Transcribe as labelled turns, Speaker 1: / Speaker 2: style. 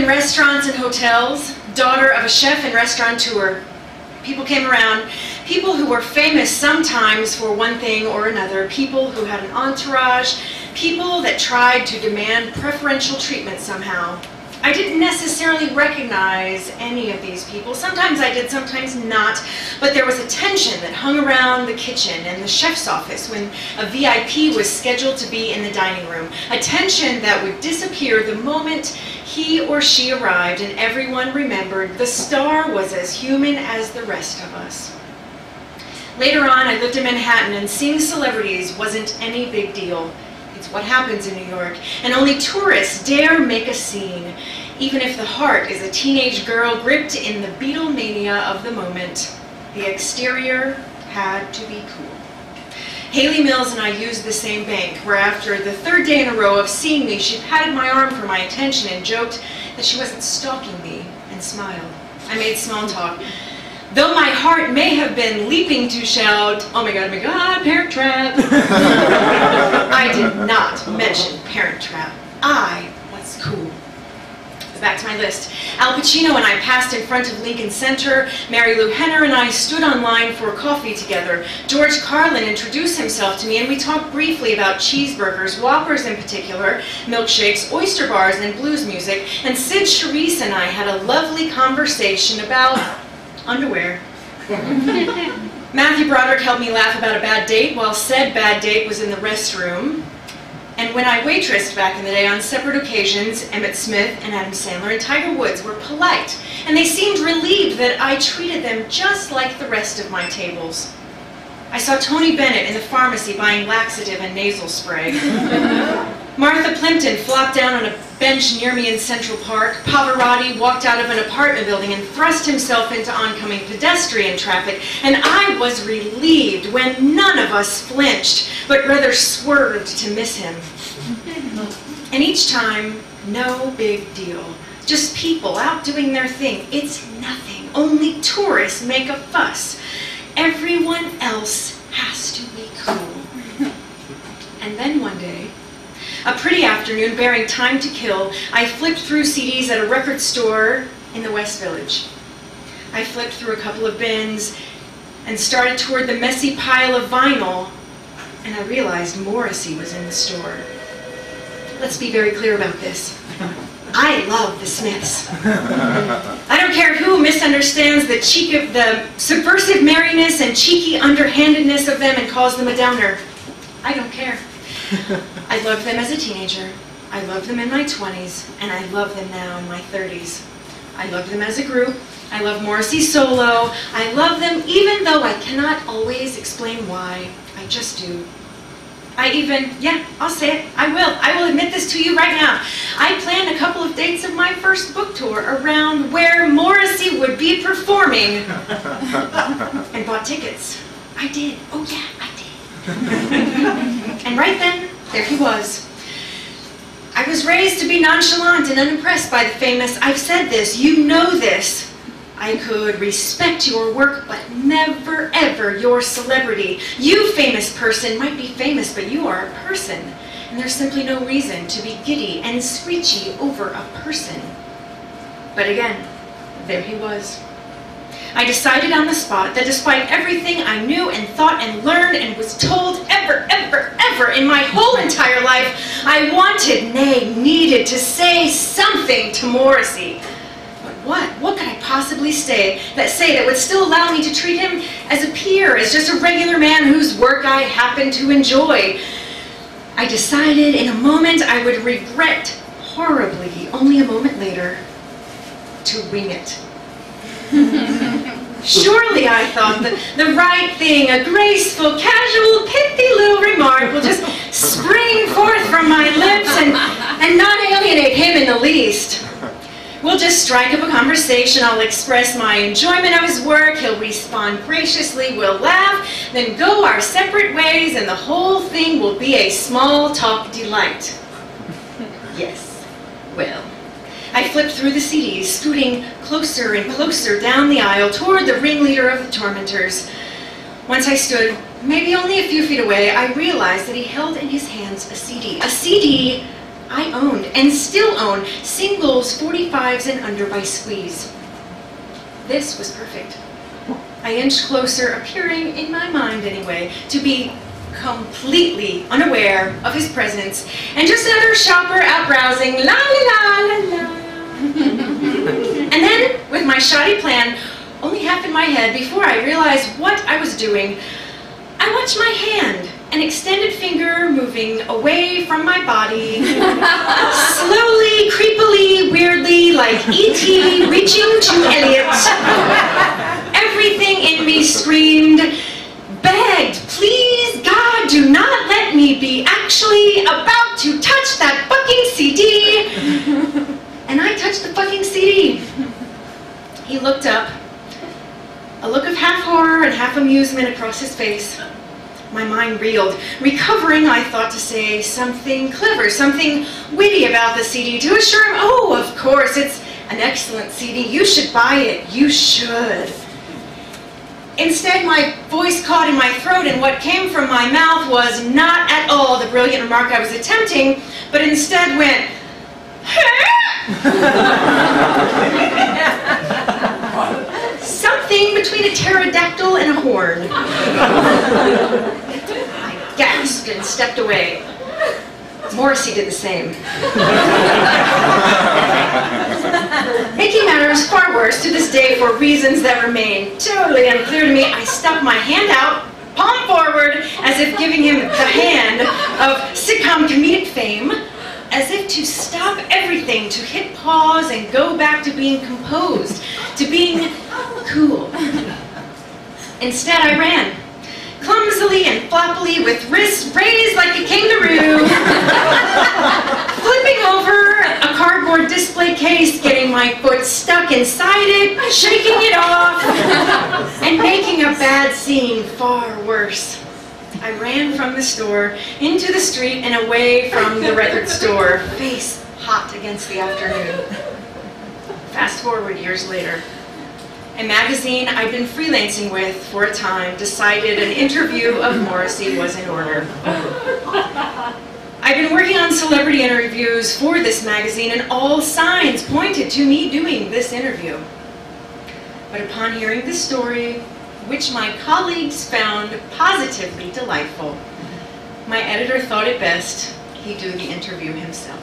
Speaker 1: in restaurants and hotels, daughter of a chef and restaurateur. People came around, people who were famous sometimes for one thing or another, people who had an entourage, people that tried to demand preferential treatment somehow. I didn't necessarily recognize any of these people. Sometimes I did, sometimes not. But there was a tension that hung around the kitchen and the chef's office when a VIP was scheduled to be in the dining room. A tension that would disappear the moment he or she arrived, and everyone remembered the star was as human as the rest of us. Later on, I lived in Manhattan, and seeing celebrities wasn't any big deal. It's what happens in New York, and only tourists dare make a scene, even if the heart is a teenage girl gripped in the Beatlemania of the moment. The exterior had to be cool. Haley Mills and I used the same bank, where after the third day in a row of seeing me, she patted my arm for my attention and joked that she wasn't stalking me, and smiled. I made small talk. Though my heart may have been leaping to shout, oh my God, Parent Trap. I did not mention Parent Trap. I was cool. Back to my list. Al Pacino and I passed in front of Lincoln Center. Mary Lou Henner and I stood on line for coffee together. George Carlin introduced himself to me, and we talked briefly about cheeseburgers, Whoppers in particular, milkshakes, oyster bars, and blues music. And Sid Charisse and I had a lovely conversation about underwear. Matthew Broderick helped me laugh about a bad date while said bad date was in the restroom. And when I waitressed back in the day on separate occasions, Emmett Smith and Adam Sandler and Tiger Woods were polite, and they seemed relieved that I treated them just like the rest of my tables. I saw Tony Bennett in the pharmacy buying laxative and nasal spray. Martha Plimpton flopped down on a bench near me in Central Park. Pavarotti walked out of an apartment building and thrust himself into oncoming pedestrian traffic. And I was relieved when none of us flinched, but rather swerved to miss him. And each time, no big deal. Just people out doing their thing. It's nothing. Only tourists make a fuss. Everyone else has to be cool. And then one day, a pretty afternoon, bearing time to kill, I flipped through CDs at a record store in the West Village. I flipped through a couple of bins and started toward the messy pile of vinyl, and I realized Morrissey was in the store. Let's be very clear about this. I love the Smiths. I don't care who misunderstands the subversive merriness and cheeky underhandedness of them and calls them a downer. I don't care. I loved them as a teenager, I loved them in my 20s, and I love them now in my 30s. I loved them as a group, I love Morrissey solo, I love them even though I cannot always explain why. I just do. I'll say it, I will admit this to you right now. I planned a couple of dates of my first book tour around where Morrissey would be performing and bought tickets. I did, oh yeah, I did. And right then, there he was. I was raised to be nonchalant and unimpressed by the famous. I've said this, you know this. I could respect your work, but never ever your celebrity. You, famous person, might be famous, but you are a person. And there's simply no reason to be giddy and screechy over a person. But again, there he was. I decided on the spot that despite everything I knew and thought and learned and was told ever in my whole entire life, I wanted, nay, needed to say something to Morrissey. But what? What could I possibly say that would still allow me to treat him as a peer, as just a regular man whose work I happened to enjoy? I decided in a moment I would regret horribly, only a moment later, to wing it. Surely, I thought, the right thing, a graceful, casual, pithy little remark will just spring forth from my lips and not alienate him in the least. We'll just strike up a conversation, I'll express my enjoyment of his work, he'll respond graciously, we'll laugh, then go our separate ways, and the whole thing will be a small talk delight. Yes, well. I flipped through the CDs, scooting closer and closer down the aisle toward the ringleader of the tormentors. Once I stood, maybe only a few feet away, I realized that he held in his hands a CD I owned, and still own, singles, 45s, and under by squeeze. This was perfect. I inched closer, appearing, in my mind anyway, to be completely unaware of his presence, and just another shopper out browsing, la la la la la. And then, with my shoddy plan only half in my head before I realized what I was doing, I watched my hand, an extended finger moving away from my body, slowly, creepily, weirdly, like E.T. reaching to Elliot. Everything in me screamed, begged, please, God, do not let me be actually about to touch that fucking CD. And I touched the fucking CD. He looked up, a look of half horror and half amusement across his face. My mind reeled, recovering, I thought to say something clever, something witty about the CD, to assure him, oh, of course, it's an excellent CD, you should buy it, you should. Instead, my voice caught in my throat, and what came from my mouth was not at all the brilliant remark I was attempting, but instead went, something between a pterodactyl and a horn. I gasped and stepped away. Morrissey did the same. Making matters far worse to this day for reasons that remain totally unclear to me, I stuck my hand out, palm forward, as if giving him the hand of sitcom comedic fame, as if to stop everything, to hit pause and go back to being composed, to being cool. Instead, I ran, clumsily and floppily, with wrists raised like a kangaroo, flipping over a cardboard display case, getting my foot stuck inside it, shaking it off, and making a bad scene far worse. I ran from the store, into the street, and away from the record store, face hot against the afternoon. Fast forward years later. A magazine I'd been freelancing with for a time decided an interview of Morrissey was in order. I'd been working on celebrity interviews for this magazine, and all signs pointed to me doing this interview. But upon hearing the story, which my colleagues found positively delightful, my editor thought it best he'd do the interview himself.